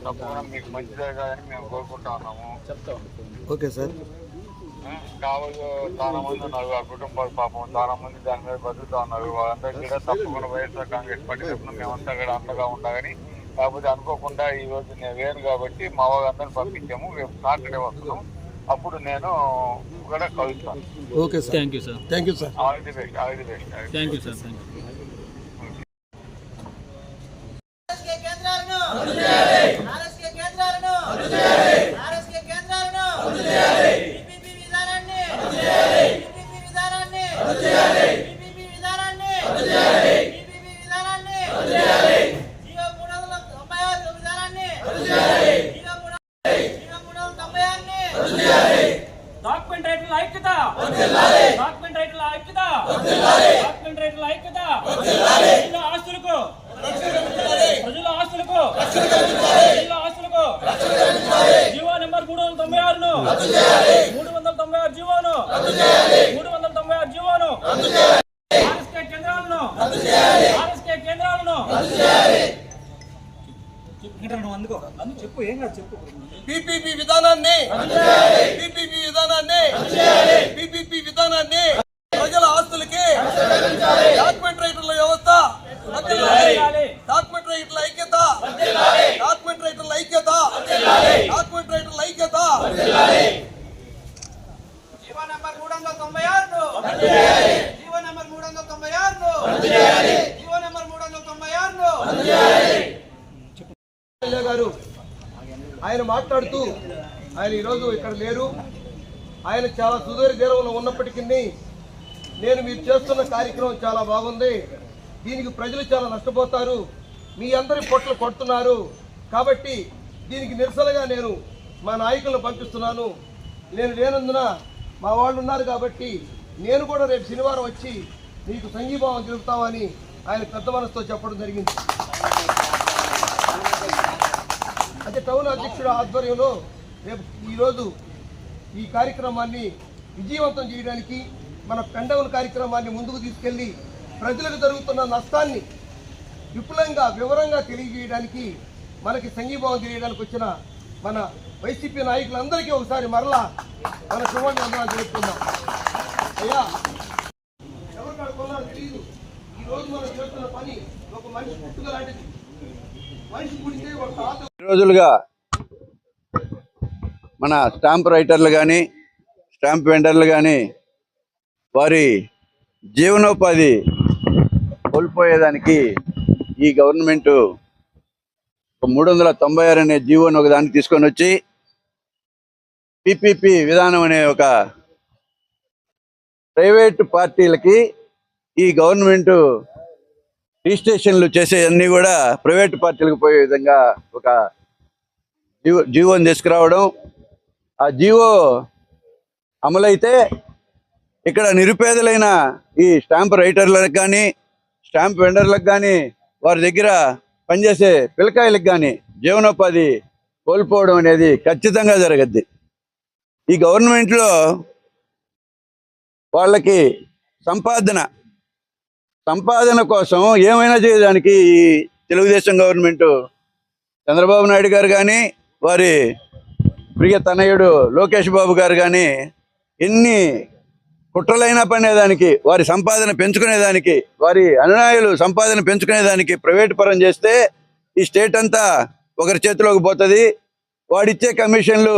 తప్పకుండా మీకు మంచి జరగాలని మేము కోరుకుంటా ఉన్నాము. Okay sir. కావాలి చాలా మంది ఉన్నారు, ఆ కుటుంబాలు పాపం చాలా మంది దాని మీద బతుకుతా ఉన్నారు. వాళ్ళందరికీ కూడా తప్పకుండా వైఎస్ఆర్ కాంగ్రెస్ పార్టీ తరఫున మేమంతా కూడా అండగా ఉండాలని. కాకపోతే అనుకోకుండా ఈ రోజు నేను లేను కాబట్టి మా వాళ్ళందరినీ పంపించాము. రేపు సాటర్డే వస్తున్నాం, అప్పుడు నేను కూడా కలుస్తాను. Okay sir. Thank you sir. Thank you sir. All the best. All the best. Thank you sir. Thank you. GO number 396 జీవోను 396 జీవోను ఆర్ఎస్కే కేంద్రాలను చెప్పు ఏం కాదు చెప్పు. పీపీపీ విధానాన్ని ప్రజల ఆస్తులకి డాక్యుమెంట్ రైటర్ల వ్యవస్థ, డాక్యుమెంట్ రైటర్ల ఐక్యత, డాక్యుమెంట్ రైటర్ల ఐక్యత, డాక్యుమెంట్ రైటర్ల ఐక్యత. GO number 396 GO number 396 GO number 396 గారు ఆయన మాట్లాడుతూ, ఆయన ఈరోజు ఇక్కడ లేరు, ఆయన చాలా సుదీర్ఘంలో ఉన్నప్పటికీ నేను మీరు చేస్తున్న కార్యక్రమం చాలా బాగుంది, దీనికి ప్రజలు చాలా నష్టపోతారు, మీ అందరి పొట్లు కొడుతున్నారు కాబట్టి దీనికి నిరసనగా నేను మా నాయకులను పంపిస్తున్నాను. నేను లేనందున మా వాళ్ళు ఉన్నారు కాబట్టి నేను కూడా రేపు శనివారం వచ్చి మీకు సంఘీభావం తెలుపుతామని ఆయన పెద్ద మనసుతో చెప్పడం జరిగింది. అయితే టౌన్ అధ్యక్షుడు ఆధ్వర్యంలో రేపు ఈరోజు ఈ కార్యక్రమాన్ని విజయవంతం చేయడానికి, మన పెండౌన్ కార్యక్రమాన్ని ముందుకు తీసుకెళ్లి ప్రజలకు జరుగుతున్న నష్టాన్ని వివరంగా తెలియజేయడానికి, మనకి సంఘీభావం తెలియడానికి వచ్చిన మన వైసీపీ నాయకులందరికీ ఒకసారి మరలా మన శుభాకాంక్షలు తెలుపుకుందాం. అయ్యా ఎవరు కడుక్కున్నారో తెలియదు, ఈరోజు మనం చేస్తున్న పని ఒక మనిషి పుట్టుక లాంటిది. మనిషి పుడితే ఒక తాత రోజులుగా మన స్టాంప్ రైటర్లు కానీ స్టాంప్ వెండర్లు కానీ వారి జీవనోపాధి కోల్పోయేదానికి ఈ గవర్నమెంటు 396 అనే జీవోని ఒకదాన్ని తీసుకొని వచ్చి పీపీపీ విధానం అనే ఒక ప్రైవేటు పార్టీలకి ఈ గవర్నమెంటు రిజిస్ట్రేషన్లు చేసేవన్నీ కూడా ప్రైవేటు పార్టీలకు పోయే విధంగా ఒక జీవోని తీసుకురావడం, ఆ జీవో అమలైతే ఇక్కడ నిరుపేదలైన ఈ స్టాంప్ రైటర్లకు కానీ స్టాంప్ వెండర్లకు కానీ వారి దగ్గర పనిచేసే పిల్లకాయలకు కానీ జీవనోపాధి కోల్పోవడం అనేది ఖచ్చితంగా జరగద్ది. ఈ గవర్నమెంట్లో వాళ్ళకి సంపాదన కోసం ఏమైనా చేయడానికి ఈ తెలుగుదేశం గవర్నమెంటు చంద్రబాబు నాయుడు గారు కానీ వారి ప్రియ తనయుడు లోకేష్ బాబు గారు కానీ ఎన్ని కుట్రలైనా పనేదానికి, వారి సంపాదన పెంచుకునేదానికి, వారి అనుయాయులు సంపాదన పెంచుకునేదానికి ప్రైవేట్ పరం చేస్తే ఈ స్టేట్ అంతా ఒకరి చేతిలోకి పోతుంది. వాడిచ్చే కమిషన్లు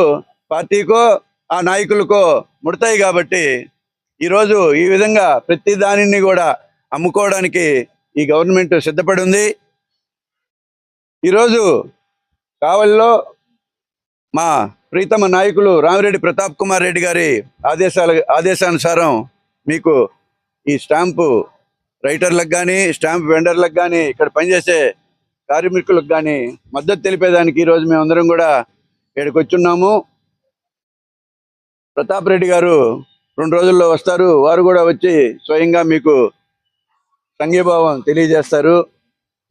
పార్టీకో ఆ నాయకులకో ముడతాయి. కాబట్టి ఈరోజు ఈ విధంగా ప్రతి దానిని కూడా అమ్ముకోవడానికి ఈ గవర్నమెంట్ సిద్ధపడి ఉంది. ఈరోజు కావలిలో మా ప్రీతమ నాయకులు రామిరెడ్డి ప్రతాప్ కుమార్ రెడ్డి గారి ఆదేశానుసారం మీకు ఈ స్టాంపు రైటర్లకు కానీ స్టాంప్ వెండర్లకు కానీ ఇక్కడ పనిచేసే కార్మికులకు కానీ మద్దతు తెలిపేదానికి ఈరోజు మేమందరం కూడా ఇక్కడికి వచ్చున్నాము. ప్రతాప్ రెడ్డి గారు 2 రోజుల్లో వస్తారు. వారు కూడా వచ్చి స్వయంగా మీకు సంఘీభావం తెలియజేస్తారు.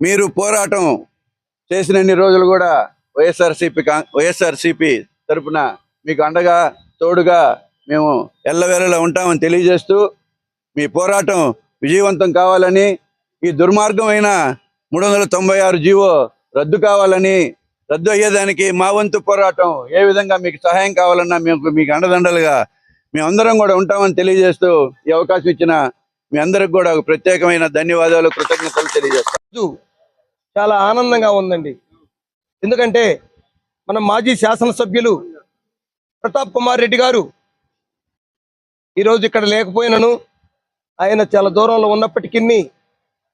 మీరు పోరాటం చేసినన్ని రోజులు కూడా వైఎస్ఆర్సీపీ తరపున మీకు అండగా తోడుగా మేము ఎల్లవేళలా ఉంటామని తెలియజేస్తూ మీ పోరాటం విజయవంతం కావాలని, ఈ దుర్మార్గమైన 396 జీవో రద్దు కావాలని, రద్దు అయ్యేదానికి మా వంతు పోరాటం ఏ విధంగా మీకు సహాయం కావాలన్నా మీకు అండదండలుగా మేమందరం కూడా ఉంటామని తెలియజేస్తూ ఈ అవకాశం ఇచ్చిన మీ అందరికి కూడా ఒక ప్రత్యేకమైన ధన్యవాదాలు, కృతజ్ఞతలు తెలియజేస్తాం. చాలా ఆనందంగా ఉందండి. ఎందుకంటే మన మాజీ శాసనసభ్యులు ప్రతాప్ కుమార్ రెడ్డి గారు ఈరోజు ఇక్కడ లేకపోయినను ఆయన చాలా దూరంలో ఉన్నప్పటికీ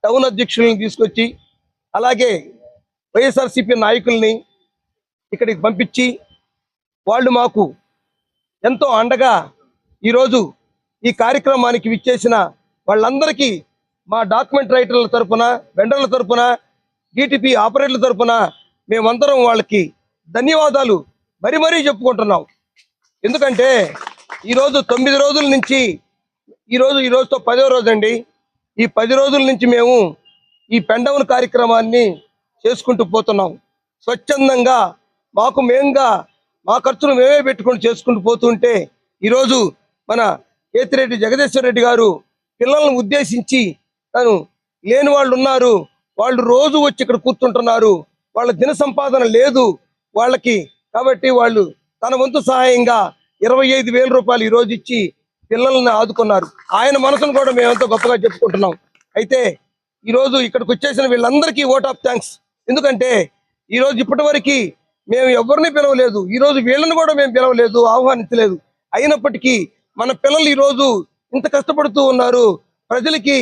టౌన్ అధ్యక్షులను తీసుకొచ్చి, అలాగే వైఎస్ఆర్సీపీ నాయకుల్ని ఇక్కడికి పంపించి వాళ్ళు మాకు ఎంతో అండగా ఈరోజు ఈ కార్యక్రమానికి విచ్చేసిన వాళ్ళందరికీ మా డాక్యుమెంట్ రైటర్ల తరపున, వెండర్ల తరపున, డిటిపి ఆపరేటర్ల తరపున మేమందరం వాళ్ళకి ధన్యవాదాలు మరీ చెప్పుకుంటున్నాం. ఎందుకంటే ఈరోజు 9 రోజుల నుంచి ఈరోజుతో 10వ రోజు అండి. ఈ 10 రోజుల నుంచి మేము ఈ పెండౌన్ కార్యక్రమాన్ని చేసుకుంటూ పోతున్నాం. స్వచ్ఛందంగా మా ఖర్చులు మేమే పెట్టుకుంటూ చేసుకుంటూ పోతుంటే ఈరోజు మన కేతిరెడ్డి జగదీశ్వర్ రెడ్డి గారు పిల్లలను ఉద్దేశించి తను లేని వాళ్ళు ఉన్నారు, వాళ్ళు రోజు వచ్చి ఇక్కడ కూర్చుంటున్నారు, వాళ్ళ దిన సంపాదన లేదు వాళ్ళకి, కాబట్టి వాళ్ళు తన వంతు సహాయంగా 25,000 రూపాయలు ఈరోజు ఇచ్చి పిల్లల్ని ఆదుకున్నారు. ఆయన మనసును కూడా మేమంతా గొప్పగా చెప్పుకుంటున్నాం. అయితే ఈరోజు ఇక్కడికి వచ్చేసిన వీళ్ళందరికీ ఓట్ ఆఫ్ థ్యాంక్స్. ఎందుకంటే ఈరోజు ఇప్పటి వరకు మేము ఎవరిని పిలవలేదు, ఈరోజు వీళ్ళని కూడా మేము పిలవలేదు, ఆహ్వానించలేదు. అయినప్పటికీ మన పిల్లలు ఈరోజు ఇంత కష్టపడుతూ ఉన్నారు, ప్రజలకి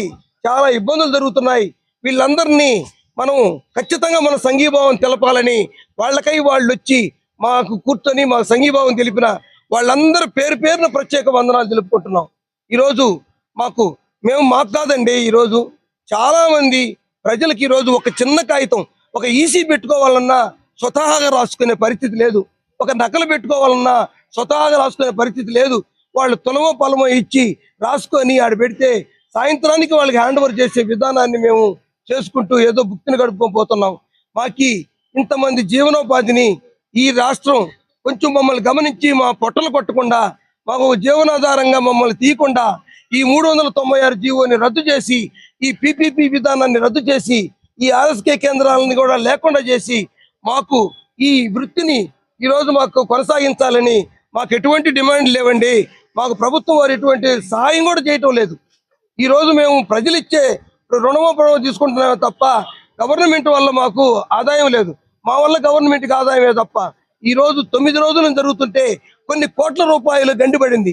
చాలా ఇబ్బందులు జరుగుతున్నాయి. వీళ్ళందరినీ మనం ఖచ్చితంగా మన సంఘీభావం తెలపాలని వాళ్ళకై వాళ్ళు వచ్చి మాకు కూర్చొని మా సంఘీభావం తెలిపిన వాళ్ళందరూ పేరున ప్రత్యేక వందనాలు తెలుపుకుంటున్నాం. ఈరోజు మాకు కాదండి, ఈరోజు చాలా మంది ప్రజలకి ఈరోజు ఒక చిన్న కాగితం, ఒక ఈసీ పెట్టుకోవాలన్నా స్వతహాగా రాసుకునే పరిస్థితి లేదు, ఒక నకలు పెట్టుకోవాలన్నా స్వతహాగా రాసుకునే పరిస్థితి లేదు. వాళ్ళు తులమో పొలమో ఇచ్చి రాసుకొని ఆడ పెడితే సాయంత్రానికి వాళ్ళకి హ్యాండ్ ఓవర్ చేసే విధానాన్ని మేము చేసుకుంటూ ఏదో భుక్తిని గడుపుకోపోతున్నాం. మాకి ఇంతమంది జీవనోపాధిని ఈ రాష్ట్రం కొంచెం మమ్మల్ని గమనించి మా పొట్టలు కొట్టకుండా, మాకు జీవనాధారంగా మమ్మల్ని తీయకుండా ఈ 396 జీవోని రద్దు చేసి, ఈ పిపిపి విధానాన్ని రద్దు చేసి, ఈ ఆర్ఎస్కే కేంద్రాలను కూడా లేకుండా చేసి మాకు ఈ వృత్తిని ఈరోజు మాకు కొనసాగించాలని మాకు ఎటువంటి డిమాండ్ లేవండి. మాకు ప్రభుత్వం వారు ఎటువంటి సహాయం కూడా చేయటం లేదు. ఈరోజు మేము ప్రజలు ఇచ్చే రుణమోపణం తీసుకుంటున్నామే తప్ప గవర్నమెంట్ వల్ల మాకు ఆదాయం లేదు, మా వల్ల గవర్నమెంట్కి ఆదాయమే తప్ప. ఈరోజు 9 రోజులు జరుగుతుంటే కొన్ని కోట్ల రూపాయలు గండిపడింది.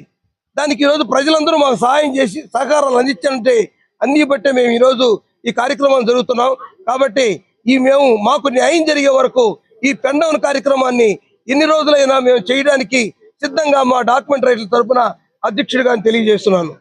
దానికి ఈరోజు ప్రజలందరూ మాకు సహాయం చేసి సహకారాలు అందించాలంటే అన్ని బట్టే మేము ఈరోజు ఈ కార్యక్రమం జరుగుతున్నాం. కాబట్టి మాకు న్యాయం జరిగే వరకు ఈ పెండౌన్ కార్యక్రమాన్ని ఎన్ని రోజులైనా మేము చేయడానికి సిద్ధంగా మా డాక్యుమెంట్ రైటర్ల తరపున అధ్యక్షుడిగా తెలియజేస్తున్నాను.